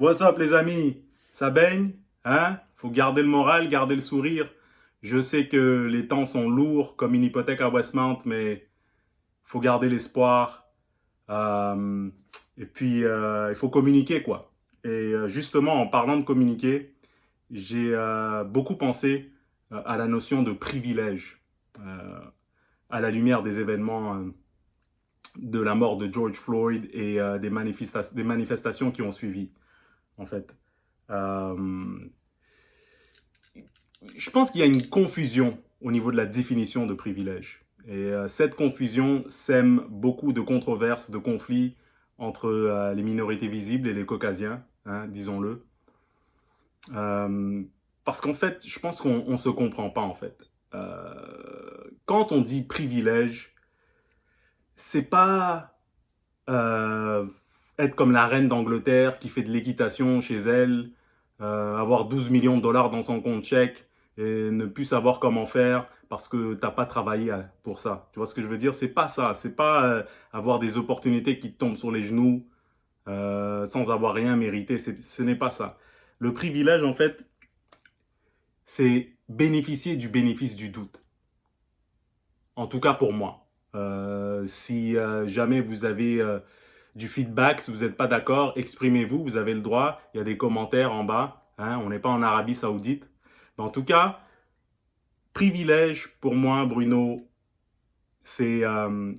What's up les amis? Ça baigne? Hein? Faut garder le moral, garder le sourire. Je sais que les temps sont lourds comme une hypothèque à Westmount, mais faut garder l'espoir. Euh, et puis, il faut communiquer, quoi. Et justement, en parlant de communiquer, j'ai beaucoup pensé à la notion de privilège euh, à la lumière des événements de la mort de George Floyd et des manifestations qui ont suivi, en fait. Euh, je pense qu'il y a une confusion au niveau de la définition de privilège. Et cette confusion sème beaucoup de controverses, de conflits entre les minorités visibles et les caucasiens, hein, disons-le. Euh, Parce qu'en fait, je pense qu'on ne se comprend pas, en fait. Quand on dit privilège, c'est pas être comme la reine d'Angleterre qui fait de l'équitation chez elle, avoir 12 millions de dollars dans son compte chèque et ne plus savoir comment faire parce que t'as pas travaillé pour ça. Tu vois ce que je veux dire? C'est pas ça. C'est pas avoir des opportunités qui te tombent sur les genoux sans avoir rien mérité. Ce n'est pas ça. Le privilège, en fait, c'est bénéficier du bénéfice du doute. En tout cas pour moi. Si jamais vous avez du feedback, si vous n'êtes pas d'accord, exprimez-vous, vous avez le droit. Il y a des commentaires en bas. Hein, on n'est pas en Arabie Saoudite. Mais en tout cas, privilège pour moi, Bruno, c'est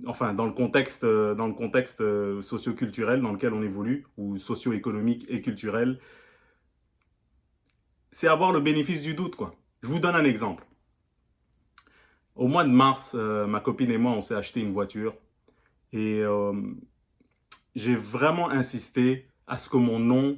enfin dans le contexte socio-culturel dans lequel on évolue, ou socio-économique et culturel, c'est avoir le bénéfice du doute, quoi. Je vous donne un exemple. Au mois de mars, ma copine et moi, on s'est acheté une voiture et j'ai vraiment insisté à ce que mon nom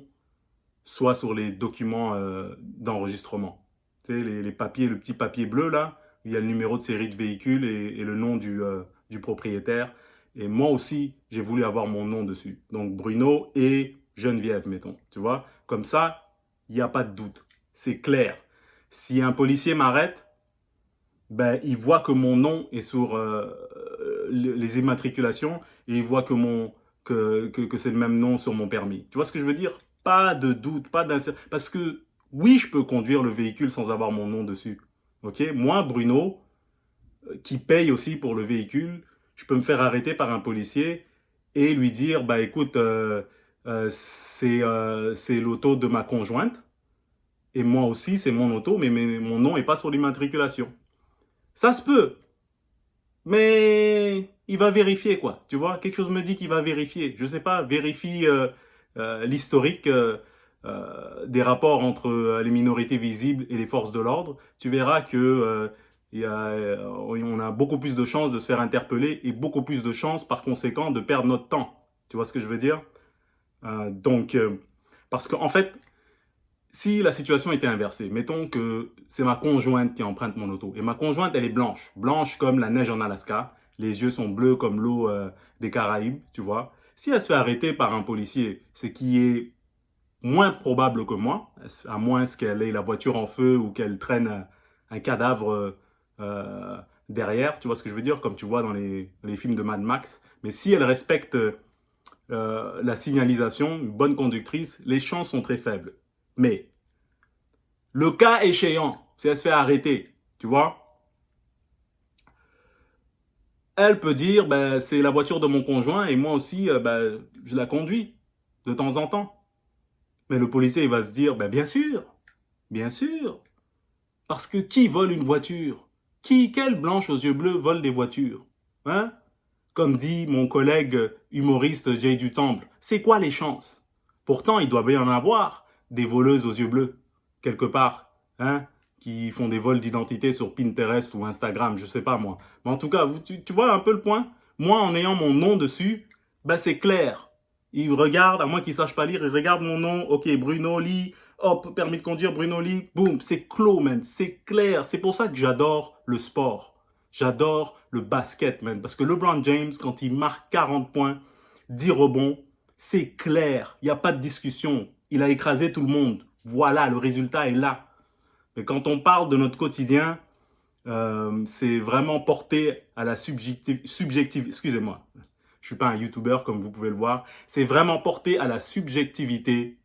soit sur les documents d'enregistrement. Tu sais, les papiers, le petit papier bleu là, où il y a le numéro de série de véhicule et le nom du propriétaire. Et moi aussi, j'ai voulu avoir mon nom dessus. Donc Bruno et Geneviève, mettons. Tu vois, comme ça, il n'y a pas de doute. C'est clair. Si un policier m'arrête, ben, il voit que mon nom est sur les immatriculations et il voit que c'est le même nom sur mon permis. Tu vois ce que je veux dire? Pas de doute, pas d'incertitude. Parce que oui, je peux conduire le véhicule sans avoir mon nom dessus. Ok? Moi, Bruno, qui paye aussi pour le véhicule, je peux me faire arrêter par un policier et lui dire, bah écoute, c'est l'auto de ma conjointe et moi aussi, c'est mon auto, mais mon nom n'est pas sur l'immatriculation. Ça se peut, mais il va vérifier quoi, tu vois? Quelque chose me dit qu'il va vérifier. Je sais pas, vérifie l'historique des rapports entre les minorités visibles et les forces de l'ordre. Tu verras que on a beaucoup plus de chances de se faire interpeller et beaucoup plus de chances par conséquent de perdre notre temps. Tu vois ce que je veux dire? Donc, parce qu'en fait, si la situation était inversée, mettons que c'est ma conjointe qui emprunte mon auto, et ma conjointe, elle est blanche, blanche comme la neige en Alaska, les yeux sont bleus comme l'eau des Caraïbes, tu vois. Si elle se fait arrêter par un policier, ce qui est moins probable que moi, à moins qu'elle ait la voiture en feu ou qu'elle traîne un cadavre derrière, tu vois ce que je veux dire, comme tu vois dans les films de Mad Max. Mais si elle respecte la signalisation, une bonne conductrice, les chances sont très faibles. Mais le cas échéant, si elle se fait arrêter, tu vois, elle peut dire, ben, c'est la voiture de mon conjoint et moi aussi, ben, je la conduis de temps en temps. Mais le policier, il va se dire, ben, bien sûr. Parce que qui vole une voiture? Quelle blanche aux yeux bleus vole des voitures? Hein? Comme dit mon collègue humoriste Jay du Temple, c'est quoi les chances? Pourtant, il doit bien en avoir des voleuses aux yeux bleus, quelque part, hein, qui font des vols d'identité sur Pinterest ou Instagram, je sais pas moi. Mais en tout cas, tu vois un peu le point? Moi, en ayant mon nom dessus, ben c'est clair. Il regarde, à moins qu'il sache pas lire, il regarde mon nom, ok, Bruno Lee, hop, permis de conduire, Bruno Lee, boum, c'est clos, man, c'est clair. C'est pour ça que j'adore le sport. J'adore le basket, man. Parce que LeBron James, quand il marque 40 points, 10 rebonds, c'est clair. Il n'y a pas de discussion. Il a écrasé tout le monde. Voilà, le résultat est là. Mais quand on parle de notre quotidien, c'est vraiment porté à la excusez-moi, je suis pas un YouTuber comme vous pouvez le voir. C'est vraiment porté à la subjectivité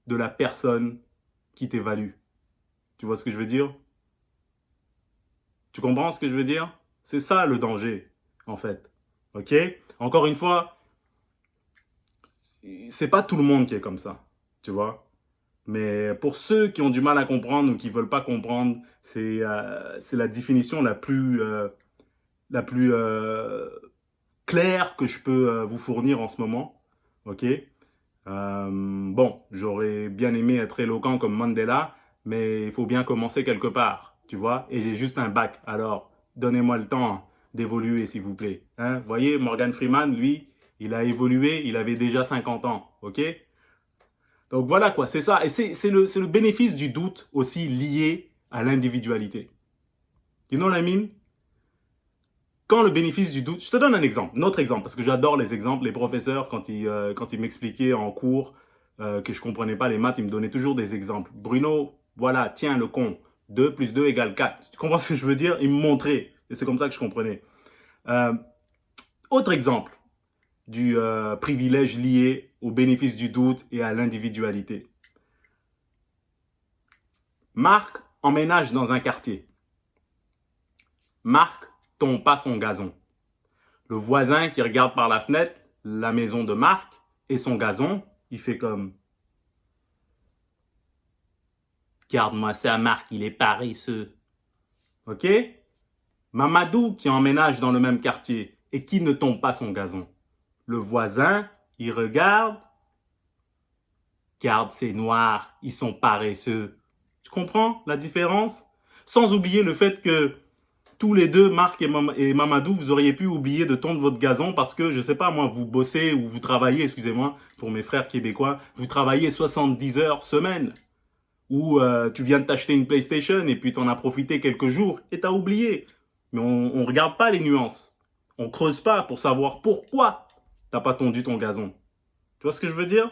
de la personne qui t'évalue. Tu vois ce que je veux dire? Tu comprends ce que je veux dire? C'est ça le danger, en fait. Ok? Encore une fois, c'est pas tout le monde qui est comme ça. Tu vois? Mais pour ceux qui ont du mal à comprendre ou qui veulent pas comprendre, c'est la définition la plus claire que je peux vous fournir en ce moment. Ok? Bon, j'aurais bien aimé être éloquent comme Mandela, mais il faut bien commencer quelque part, tu vois? Et j'ai juste un bac, alors donnez-moi le temps d'évoluer, s'il vous plaît. Hein? Vous voyez, Morgan Freeman, lui, il a évolué, il avait déjà 50 ans, ok? Donc voilà quoi, c'est ça. Et c'est le bénéfice du doute aussi lié à l'individualité. You know what I mean? Quand le bénéfice du doute, je te donne un exemple, un autre exemple, parce que j'adore les exemples. Les professeurs, quand ils m'expliquaient en cours que je comprenais pas les maths, ils me donnaient toujours des exemples. Bruno, voilà, tiens le con, 2 plus 2 égale 4. Tu comprends ce que je veux dire? Ils me montraient, et c'est comme ça que je comprenais. Euh, Autre exemple du privilège lié au bénéfice du doute et à l'individualité. Marc emménage dans un quartier. Marc tombe pas son gazon. Le voisin qui regarde par la fenêtre la maison de Marc et son gazon, il fait comme « Garde-moi ça, Marc, il est paresseux. » Ok? Mamadou qui emménage dans le même quartier et qui ne tombe pas son gazon. Le voisin, il regarde, garde, c'est noir, ils sont paresseux. Tu comprends la différence? Sans oublier le fait que tous les deux, Marc et Mamadou, vous auriez pu oublier de tondre votre gazon parce que, je sais pas moi, vous bossez ou vous travaillez, excusez-moi, pour mes frères québécois, vous travaillez 70 heures semaine. Ou tu viens de t'acheter une PlayStation et puis t'en as profité quelques jours et t'as oublié. Mais on regarde pas les nuances. On creuse pas pour savoir pourquoi t'as pas tondu ton gazon. Tu vois ce que je veux dire?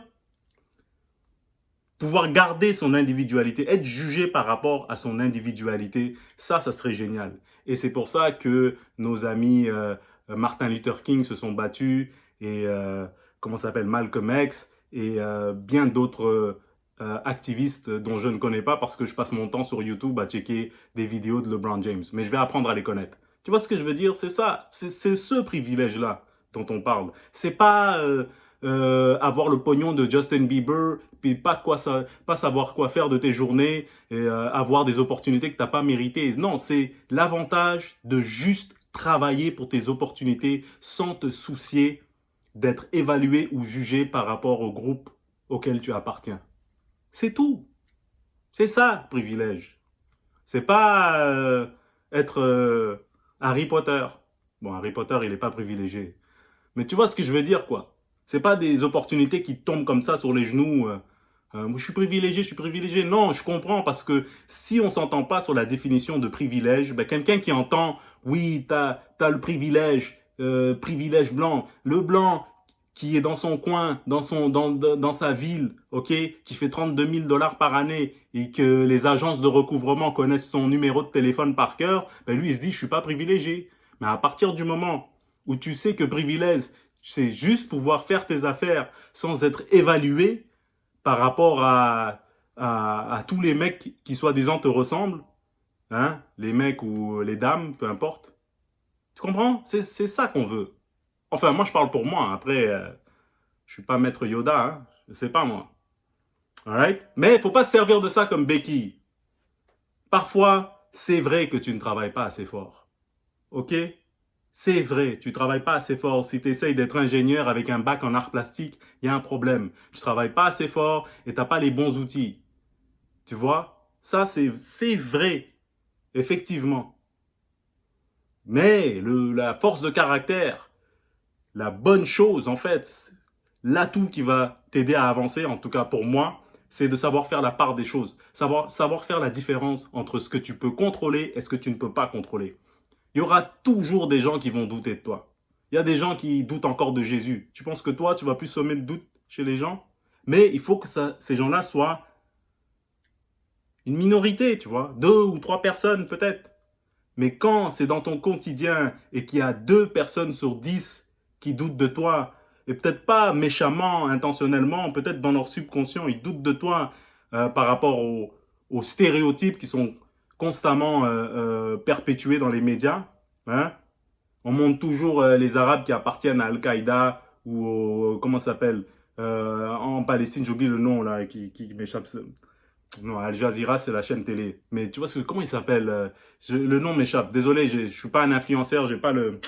Pouvoir garder son individualité, être jugé par rapport à son individualité, ça serait génial. Et c'est pour ça que nos amis Martin Luther King se sont battus et comment ça s'appelle, Malcolm X et bien d'autres activistes dont je ne connais pas parce que je passe mon temps sur YouTube à checker des vidéos de LeBron James. Mais je vais apprendre à les connaître. Tu vois ce que je veux dire? C'est ça, c'est ce privilège-là dont on parle. C'est pas avoir le pognon de Justin Bieber, puis pas savoir quoi faire de tes journées, et avoir des opportunités que tu n'as pas méritées. Non, c'est l'avantage de juste travailler pour tes opportunités sans te soucier d'être évalué ou jugé par rapport au groupe auquel tu appartiens. C'est tout. C'est ça, le privilège. C'est pas être Harry Potter. Bon, Harry Potter, il n'est pas privilégié. Mais tu vois ce que je veux dire, quoi. C'est pas des opportunités qui tombent comme ça sur les genoux. Moi, je suis privilégié, je suis privilégié. Non, je comprends parce que si on s'entend pas sur la définition de privilège, ben, quelqu'un qui entend, oui, t'as le privilège, privilège blanc. Le blanc qui est dans son coin, dans sa ville, ok, qui fait 32 000 $ par année et que les agences de recouvrement connaissent son numéro de téléphone par cœur, ben lui, il se dit, je suis pas privilégié. Mais à partir du moment où tu sais que privilège, c'est juste pouvoir faire tes affaires sans être évalué par rapport à tous les mecs qui soi-disant te ressemblent, hein, les mecs ou les dames, peu importe. Tu comprends? C'est ça qu'on veut. Enfin, moi, je parle pour moi. Après, je suis pas maître Yoda, hein. Je sais pas moi. Alright? Mais il faut pas se servir de ça comme béquille. Parfois, c'est vrai que tu ne travailles pas assez fort. Ok? C'est vrai, tu travailles pas assez fort. Si tu essayes d'être ingénieur avec un bac en art plastique, il y a un problème. Tu travailles pas assez fort et tu n'as pas les bons outils. Tu vois? Ça, c'est vrai. Effectivement. Mais la force de caractère, la bonne chose, en fait, l'atout qui va t'aider à avancer, en tout cas pour moi, c'est de savoir faire la part des choses. Savoir faire la différence entre ce que tu peux contrôler et ce que tu ne peux pas contrôler. Il y aura toujours des gens qui vont douter de toi. Il y a des gens qui doutent encore de Jésus. Tu penses que toi, tu vas plus semer le doute chez les gens? Mais il faut que ces gens-là soient une minorité, tu vois. 2 ou 3 personnes peut-être. Mais quand c'est dans ton quotidien et qu'il y a 2 personnes sur 10 qui doutent de toi, et peut-être pas méchamment, intentionnellement, peut-être dans leur subconscient, ils doutent de toi par rapport aux stéréotypes qui sont constamment perpétués dans les médias. Hein. On montre toujours les Arabes qui appartiennent à Al-Qaïda ou comment ça s'appelle en Palestine, j'oublie le nom là qui m'échappe. Non, Al Jazeera, c'est la chaîne télé. Mais tu vois, comment il s'appelle le nom m'échappe. Désolé, je suis pas un influenceur, j'ai pas le...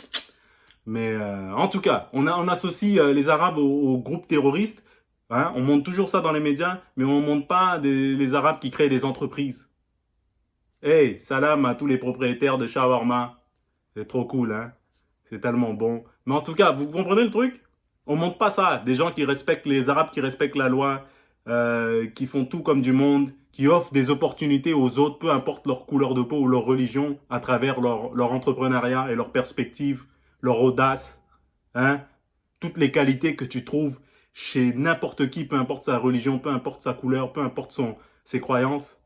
Mais en tout cas, on associe les Arabes aux groupes terroristes. Hein, on montre toujours ça dans les médias, mais on montre pas les Arabes qui créent des entreprises. Hey, salam à tous les propriétaires de shawarma. C'est trop cool, hein. C'est tellement bon. Mais en tout cas, vous comprenez le truc? On montre pas ça. Des gens qui respectent les Arabes, qui respectent la loi, qui font tout comme du monde, qui offrent des opportunités aux autres, peu importe leur couleur de peau ou leur religion, à travers leur entrepreneuriat et leur perspective, leur audace. Hein? Toutes les qualités que tu trouves chez n'importe qui, peu importe sa religion, peu importe sa couleur, peu importe ses croyances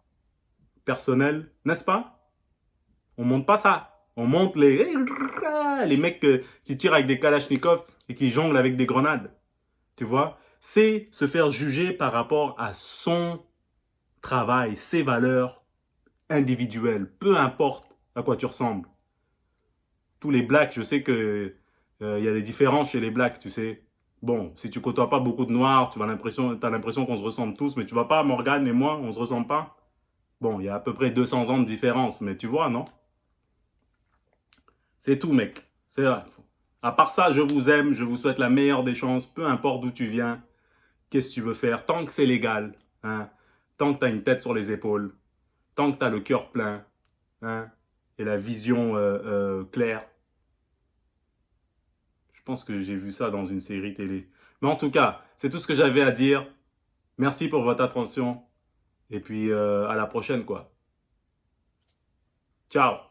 personnelles, n'est-ce pas? On montre pas ça. On montre les mecs qui tirent avec des kalachnikovs et qui jonglent avec des grenades. Tu vois? C'est se faire juger par rapport à son travail, ses valeurs individuelles. Peu importe à quoi tu ressembles. Tous les blacks, je sais que y a des différences chez les blacks, tu sais. Bon, si tu côtoies pas beaucoup de noirs, tu as l'impression qu'on se ressemble tous, mais tu vois pas, Morgane et moi, on se ressemble pas. Bon, il y a à peu près 200 ans de différence, mais tu vois, non? C'est tout, mec. C'est vrai. À part ça, je vous aime, je vous souhaite la meilleure des chances, peu importe d'où tu viens, qu'est-ce que tu veux faire, tant que c'est légal, hein, tant que tu as une tête sur les épaules, tant que tu as le cœur plein, hein, et la vision claire. Je pense que j'ai vu ça dans une série télé. Mais en tout cas, c'est tout ce que j'avais à dire. Merci pour votre attention. Et puis, à la prochaine, quoi. Ciao.